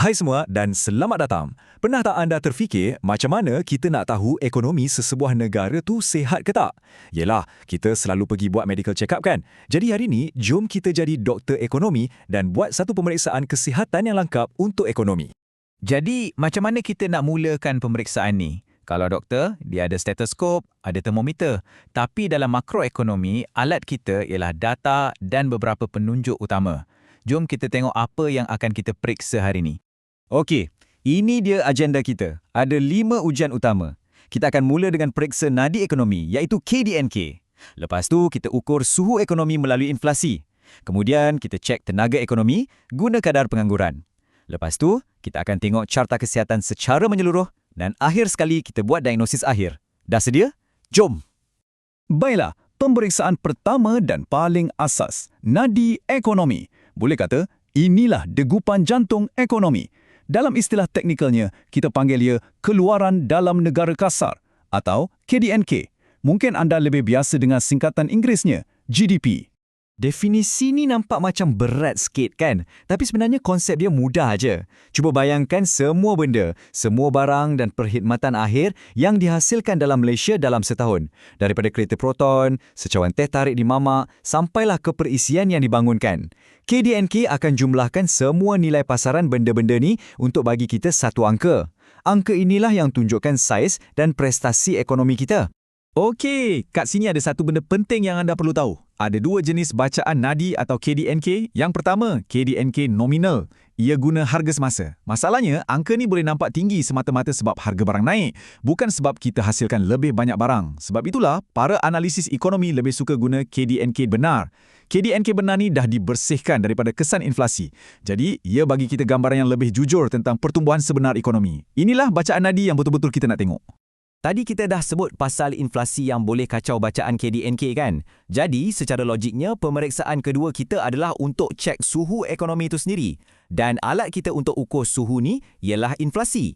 Hai semua dan selamat datang. Pernah tak anda terfikir macam mana kita nak tahu ekonomi sesebuah negara tu sihat ke tak? Yelah, kita selalu pergi buat medical check-up kan? Jadi hari ni, jom kita jadi doktor ekonomi dan buat satu pemeriksaan kesihatan yang lengkap untuk ekonomi. Jadi, macam mana kita nak mulakan pemeriksaan ni? Kalau doktor, dia ada stetoskop, ada termometer. Tapi dalam makroekonomi, alat kita ialah data dan beberapa penunjuk utama. Jom kita tengok apa yang akan kita periksa hari ni. Okey, ini dia agenda kita. Ada 5 ujian utama. Kita akan mula dengan periksa nadi ekonomi iaitu KDNK. Lepas tu kita ukur suhu ekonomi melalui inflasi. Kemudian kita cek tenaga ekonomi guna kadar pengangguran. Lepas tu kita akan tengok carta kesihatan secara menyeluruh dan akhir sekali kita buat diagnosis akhir. Dah sedia? Jom! Baiklah, pemeriksaan pertama dan paling asas, nadi ekonomi. Boleh kata, inilah degupan jantung ekonomi. Dalam istilah teknikalnya, kita panggil ia keluaran dalam negara kasar atau KDNK. Mungkin anda lebih biasa dengan singkatan Inggerisnya, GDP. Definisi ni nampak macam berat sikit kan? Tapi sebenarnya konsep dia mudah aja. Cuba bayangkan semua benda, semua barang dan perkhidmatan akhir yang dihasilkan dalam Malaysia dalam setahun. Daripada kereta proton, secawan teh tarik di mamak, sampailah ke perisian yang dibangunkan. KDNK akan jumlahkan semua nilai pasaran benda-benda ni untuk bagi kita satu angka. Angka inilah yang tunjukkan saiz dan prestasi ekonomi kita. Okey, kat sini ada satu benda penting yang anda perlu tahu. Ada 2 jenis bacaan nadi atau KDNK. Yang pertama, KDNK nominal. Ia guna harga semasa. Masalahnya, angka ni boleh nampak tinggi semata-mata sebab harga barang naik, bukan sebab kita hasilkan lebih banyak barang. Sebab itulah, para analisis ekonomi lebih suka guna KDNK benar. KDNK benar ni dah dibersihkan daripada kesan inflasi. Jadi, ia bagi kita gambaran yang lebih jujur tentang pertumbuhan sebenar ekonomi. Inilah bacaan nadi yang betul-betul kita nak tengok. Tadi kita dah sebut pasal inflasi yang boleh kacau bacaan KDNK kan? Jadi, secara logiknya, pemeriksaan kedua kita adalah untuk cek suhu ekonomi itu sendiri. Dan alat kita untuk ukur suhu ni ialah inflasi.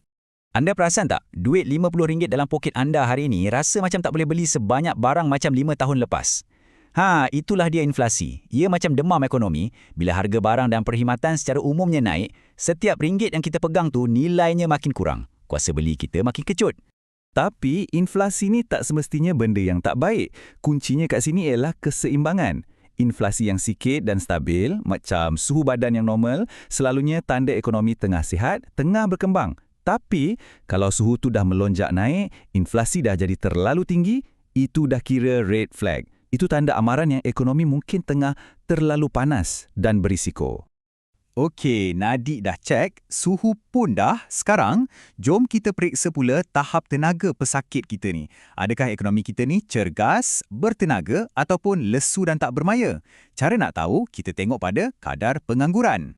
Anda perasan tak? Duit RM50 dalam poket anda hari ini rasa macam tak boleh beli sebanyak barang macam 5 tahun lepas. Itulah dia inflasi. Ia macam demam ekonomi. Bila harga barang dan perkhidmatan secara umumnya naik, setiap ringgit yang kita pegang tu nilainya makin kurang. Kuasa beli kita makin kecut. Tapi, inflasi ni tak semestinya benda yang tak baik. Kuncinya kat sini ialah keseimbangan. Inflasi yang sikit dan stabil, macam suhu badan yang normal, selalunya tanda ekonomi tengah sihat, tengah berkembang. Tapi, kalau suhu tu dah melonjak naik, inflasi dah jadi terlalu tinggi, itu dah kira red flag. Itu tanda amaran yang ekonomi mungkin tengah terlalu panas dan berisiko. Okey, nadi dah cek, suhu pun dah. Sekarang, jom kita periksa pula tahap tenaga pesakit kita ni. Adakah ekonomi kita ni cergas, bertenaga ataupun lesu dan tak bermaya? Cara nak tahu, kita tengok pada kadar pengangguran.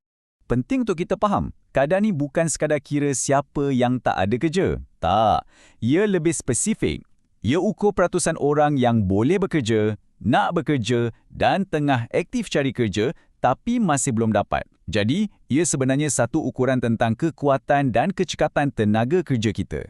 Penting untuk kita faham, kadar ni bukan sekadar kira siapa yang tak ada kerja. Tak, ia lebih spesifik. Ia ukur peratusan orang yang boleh bekerja, nak bekerja dan tengah aktif cari kerja tapi masih belum dapat. Jadi, ia sebenarnya satu ukuran tentang kekuatan dan kecekatan tenaga kerja kita.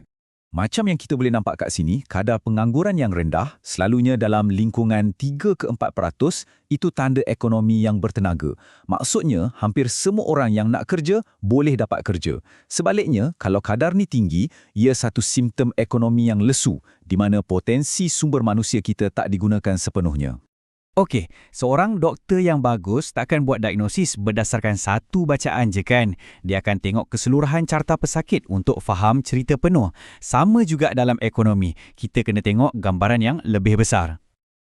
Macam yang kita boleh nampak kat sini, kadar pengangguran yang rendah, selalunya dalam lingkungan 3 ke 4%, itu tanda ekonomi yang bertenaga. Maksudnya, hampir semua orang yang nak kerja, boleh dapat kerja. Sebaliknya, kalau kadar ni tinggi, ia satu simptom ekonomi yang lesu, di mana potensi sumber manusia kita tak digunakan sepenuhnya. Okey, seorang doktor yang bagus takkan buat diagnosis berdasarkan satu bacaan je kan. Dia akan tengok keseluruhan carta pesakit untuk faham cerita penuh. Sama juga dalam ekonomi, kita kena tengok gambaran yang lebih besar.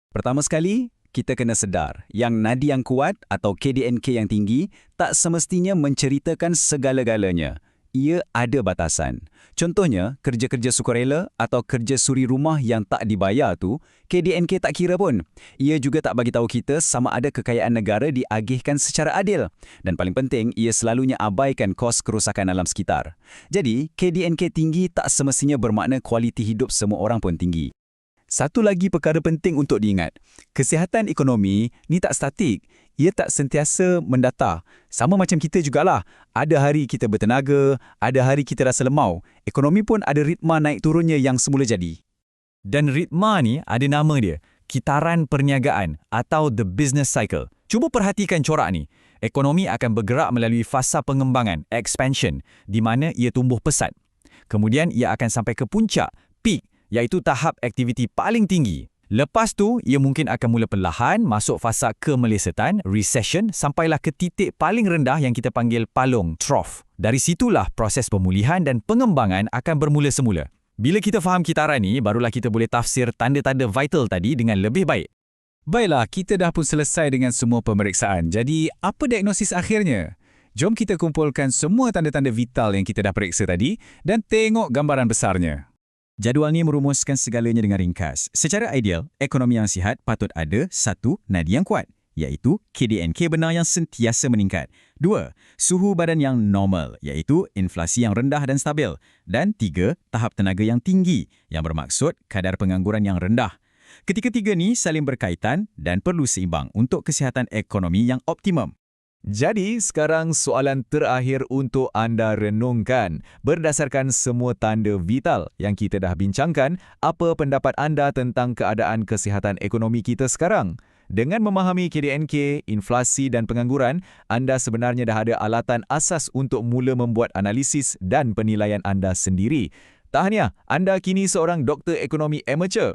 Pertama sekali, kita kena sedar yang nadi yang kuat atau KDNK yang tinggi tak semestinya menceritakan segala-galanya. Ia ada batasan. Contohnya, kerja-kerja sukarela atau kerja suri rumah yang tak dibayar tu, KDNK tak kira pun. Ia juga tak bagi tahu kita sama ada kekayaan negara diagihkan secara adil. Dan paling penting, ia selalunya abaikan kos kerosakan alam sekitar. Jadi, KDNK tinggi tak semestinya bermakna kualiti hidup semua orang pun tinggi. Satu lagi perkara penting untuk diingat, kesihatan ekonomi ni tak statik. Ia tak sentiasa mendata. Sama macam kita jugalah. Ada hari kita bertenaga, ada hari kita rasa lemau. Ekonomi pun ada ritma naik turunnya yang semula jadi. Dan ritma ni ada nama dia, kitaran perniagaan atau the business cycle. Cuba perhatikan corak ni. Ekonomi akan bergerak melalui fasa pengembangan, expansion, di mana ia tumbuh pesat. Kemudian ia akan sampai ke puncak, peak, iaitu tahap aktiviti paling tinggi. Lepas tu, ia mungkin akan mula perlahan masuk fasa kemelesetan, recession, sampailah ke titik paling rendah yang kita panggil palung, trough. Dari situlah proses pemulihan dan pengembangan akan bermula semula. Bila kita faham kitaran ni, barulah kita boleh tafsir tanda-tanda vital tadi dengan lebih baik. Baiklah, kita dah pun selesai dengan semua pemeriksaan. Jadi, apa diagnosis akhirnya? Jom kita kumpulkan semua tanda-tanda vital yang kita dah periksa tadi dan tengok gambaran besarnya. Jadual ni merumuskan segalanya dengan ringkas. Secara ideal, ekonomi yang sihat patut ada 1. Nadi yang kuat, iaitu KDNK benar yang sentiasa meningkat. 2. Suhu badan yang normal, iaitu inflasi yang rendah dan stabil. Dan 3. Tahap tenaga yang tinggi, yang bermaksud kadar pengangguran yang rendah. Ketiga-tiga ni saling berkaitan dan perlu seimbang untuk kesihatan ekonomi yang optimum. Jadi, sekarang soalan terakhir untuk anda renungkan. Berdasarkan semua tanda vital yang kita dah bincangkan, apa pendapat anda tentang keadaan kesihatan ekonomi kita sekarang? Dengan memahami KDNK, inflasi dan pengangguran, anda sebenarnya dah ada alatan asas untuk mula membuat analisis dan penilaian anda sendiri. Tahniah, anda kini seorang doktor ekonomi amateur.